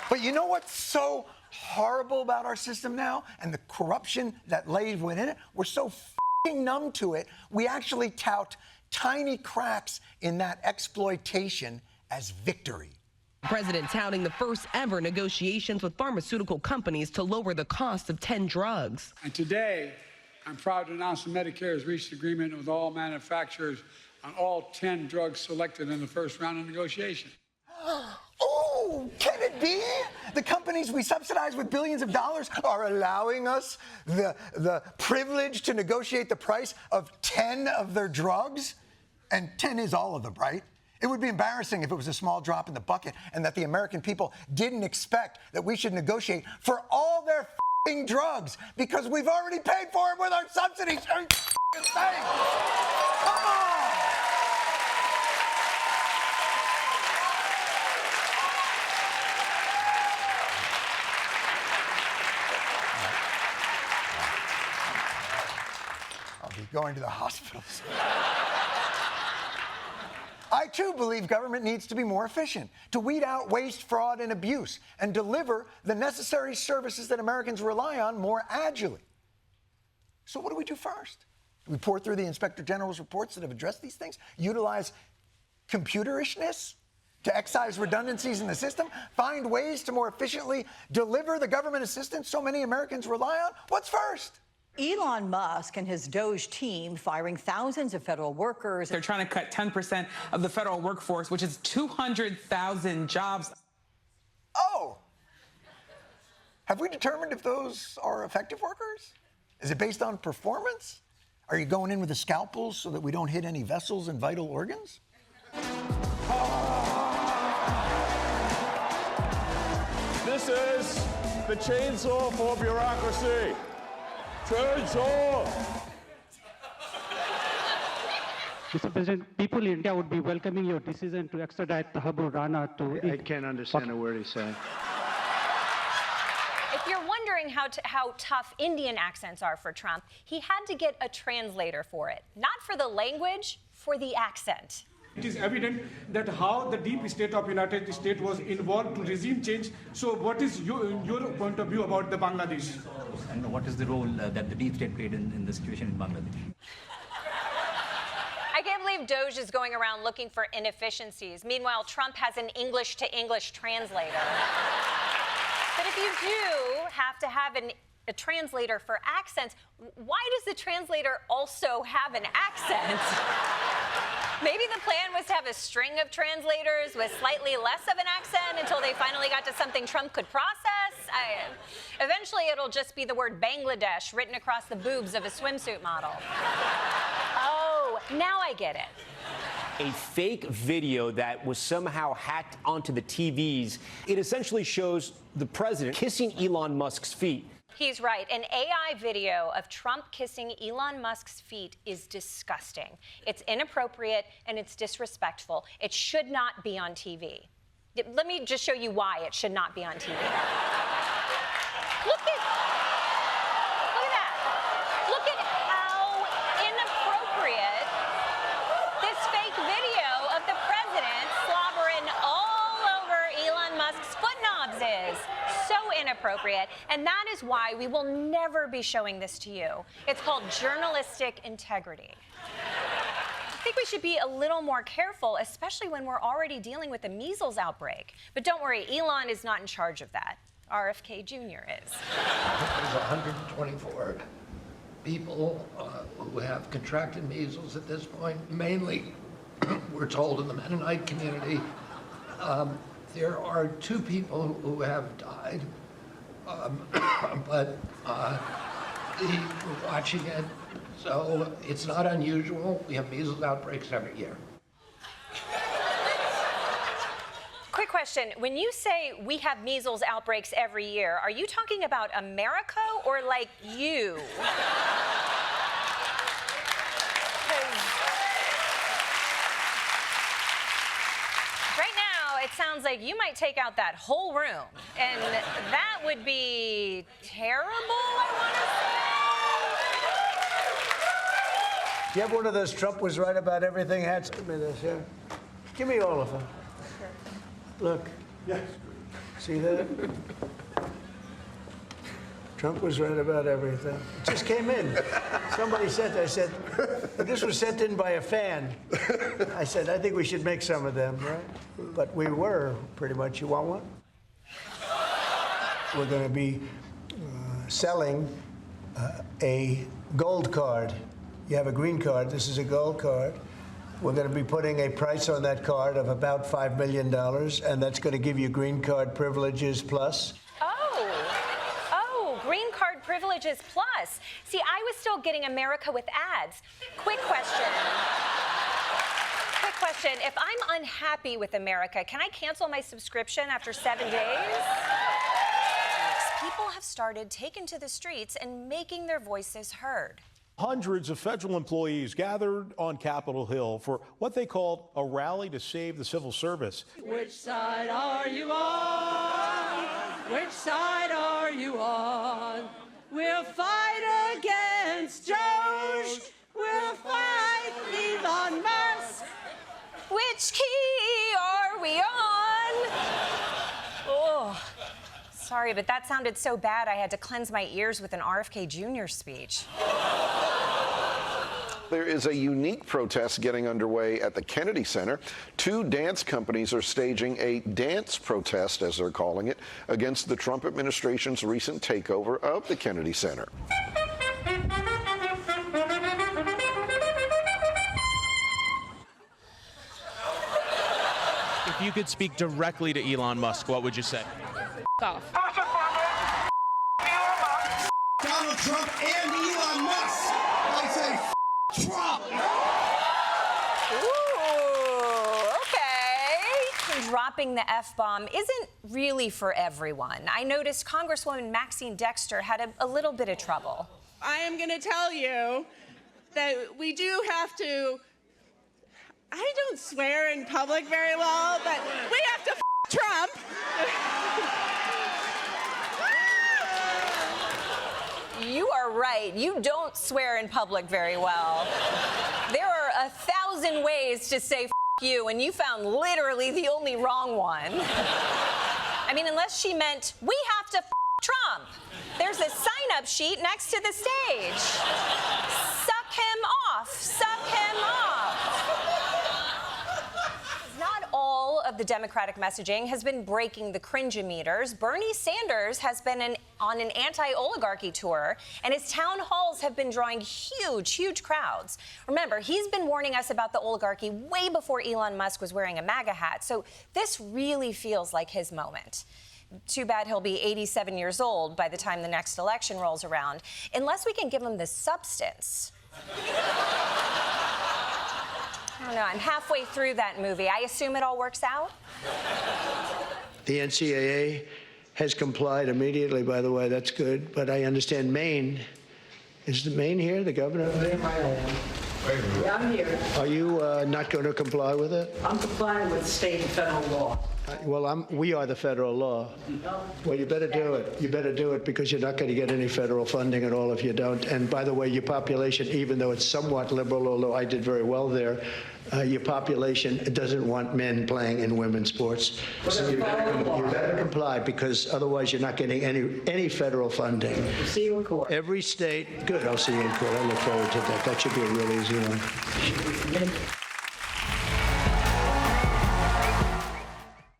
But you know what's so horrible about our system now and the corruption that lays within it? We're so f***ing numb to it, we actually tout tiny cracks in that exploitation as victory. The president touting the first ever negotiations with pharmaceutical companies to lower the cost of 10 drugs. And today, I'm proud to announce that Medicare has reached agreement with all manufacturers on all 10 drugs selected in the first round of negotiation. Oh, can it be? The companies we subsidize with billions of dollars are allowing us the privilege to negotiate the price of 10 of their drugs? And 10 is all of them, right? It would be embarrassing if it was a small drop in the bucket and that the American people didn't expect that we should negotiate for all their f***ing drugs because we've already paid for them with our subsidies. Are you f***ing saying? Come on! I'll be going to the hospitals. I, too, believe government needs to be more efficient, to weed out waste, fraud, and abuse, and deliver the necessary services that Americans rely on more agilely. So what do we do first? Do we pour through the Inspector General's reports that have addressed these things? Utilize computerishness to excise redundancies in the system? Find ways to more efficiently deliver the government assistance so many Americans rely on? What's first? Elon Musk and his Doge team firing thousands of federal workers. They're trying to cut 10% of the federal workforce, which is 200,000 jobs. Oh! Have we determined if those are effective workers? Is it based on performance? Are you going in with the scalpels so that we don't hit any vessels and vital organs? This is the chainsaw for bureaucracy. Chainsaw! Mr. President, people in India would be welcoming your decision to extradite the Habur Rana to... I can't understand a word he's saying. If you're wondering how tough Indian accents are for Trump, he had to get a translator for it. Not for the language, for the accent. It is evident that how the deep state of United States was involved to regime change. So what is your point of view about the Bangladesh? And what is the role that the deep state played in the situation in Bangladesh? I can't believe Doge is going around looking for inefficiencies. Meanwhile, Trump has an English-to-English translator. But if you do have to have a translator for accents, why does the translator also have an accent? Maybe the plan was to have a string of translators with slightly less of an accent until they finally got to something Trump could process. Eventually, it'll just be the word Bangladesh written across the boobs of a swimsuit model. Oh, now I get it. A fake video that was somehow hacked onto the TVs. It essentially shows the president kissing Elon Musk's feet. He's right. An AI video of Trump kissing Elon Musk's feet is disgusting. It's inappropriate and it's disrespectful. It should not be on TV. Let me just show you why it should not be on TV. Look at that. Look at how inappropriate this fake video of the president slobbering all over Elon Musk's foot knobs is. So inappropriate, and that is why we will never be showing this to you. It's called journalistic integrity. I think we should be a little more careful, especially when we're already dealing with a measles outbreak. But don't worry, Elon is not in charge of that. RFK Jr. is. There's 124 people who have contracted measles at this point. Mainly, we're told, in the Mennonite community. There are 2 people who have died, but we're watching it, so it's not unusual. We have measles outbreaks every year. Quick question. When you say we have measles outbreaks every year, are you talking about America or like you? It sounds like you might take out that whole room, and that would be terrible, I want to say. Do you have one of those Trump was right about everything hats? Give me this here. Give me all of them. Sure. Look. Yes. See that? Trump was right about everything. It just came in. Somebody said, I said, this was sent in by a fan. I said, I think we should make some of them, right? But we were, pretty much. You want one? We're going to be selling a gold card. You have a green card. This is a gold card. We're going to be putting a price on that card of about $5 million, and that's going to give you green card privileges plus. Green card privileges plus. See, I was still getting America with ads. Quick question. If I'm unhappy with America, can I cancel my subscription after 7 days? People have started taking to the streets and making their voices heard. Hundreds of federal employees gathered on Capitol Hill for what they called a rally to save the civil service. Which side are you on? Which side are you on? We'll fight against Doge. We'll fight Elon Musk. Which key are we on? Oh, sorry, but that sounded so bad I had to cleanse my ears with an RFK Jr. speech. There is a unique protest getting underway at the Kennedy Center. 2 dance companies are staging a dance protest, as they're calling it, against the Trump administration's recent takeover of the Kennedy Center. If you could speak directly to Elon Musk, what would you say? Off. Donald Trump and Elon Musk. I say Trump. Ooh, okay. Dropping the F-bomb isn't really for everyone. I noticed Congresswoman Maxine Dexter had a little bit of trouble. I am going to tell you that we do have to. I don't swear in public very well, but we have to Trump. You are right. You don't swear in public very well. There are 1,000 ways to say you, and you found literally the only wrong one. I mean, unless she meant, we have to Trump. There's a sign-up sheet next to the stage. Suck him off. Suck him off. Not all of the Democratic messaging has been breaking the cringe-meters. Bernie Sanders has been on an anti-oligarchy tour, and his town halls have been drawing huge crowds. Remember, he's been warning us about the oligarchy way before Elon Musk was wearing a MAGA hat, so this really feels like his moment. Too bad he'll be 87 years old by the time the next election rolls around, unless we can give him the substance. I don't know, I'm halfway through that movie. I assume it all works out? The NCAA has complied immediately, by the way. That's good. But I understand Maine. Is the Maine here, the governor of Maine? Yeah, I'm here. Are you not going to comply with it? I'm complying with state and federal law. Well, we are the federal law. Well, you better do it. You better do it because you're not going to get any federal funding at all if you don't. And by the way, your population, even though it's somewhat liberal, although I did very well there, your population doesn't want men playing in women's sports. So you better comply because otherwise you're not getting any federal funding. We'll see you in court. Every state, good, I'll see you in court. I look forward to that. That should be a real easy one.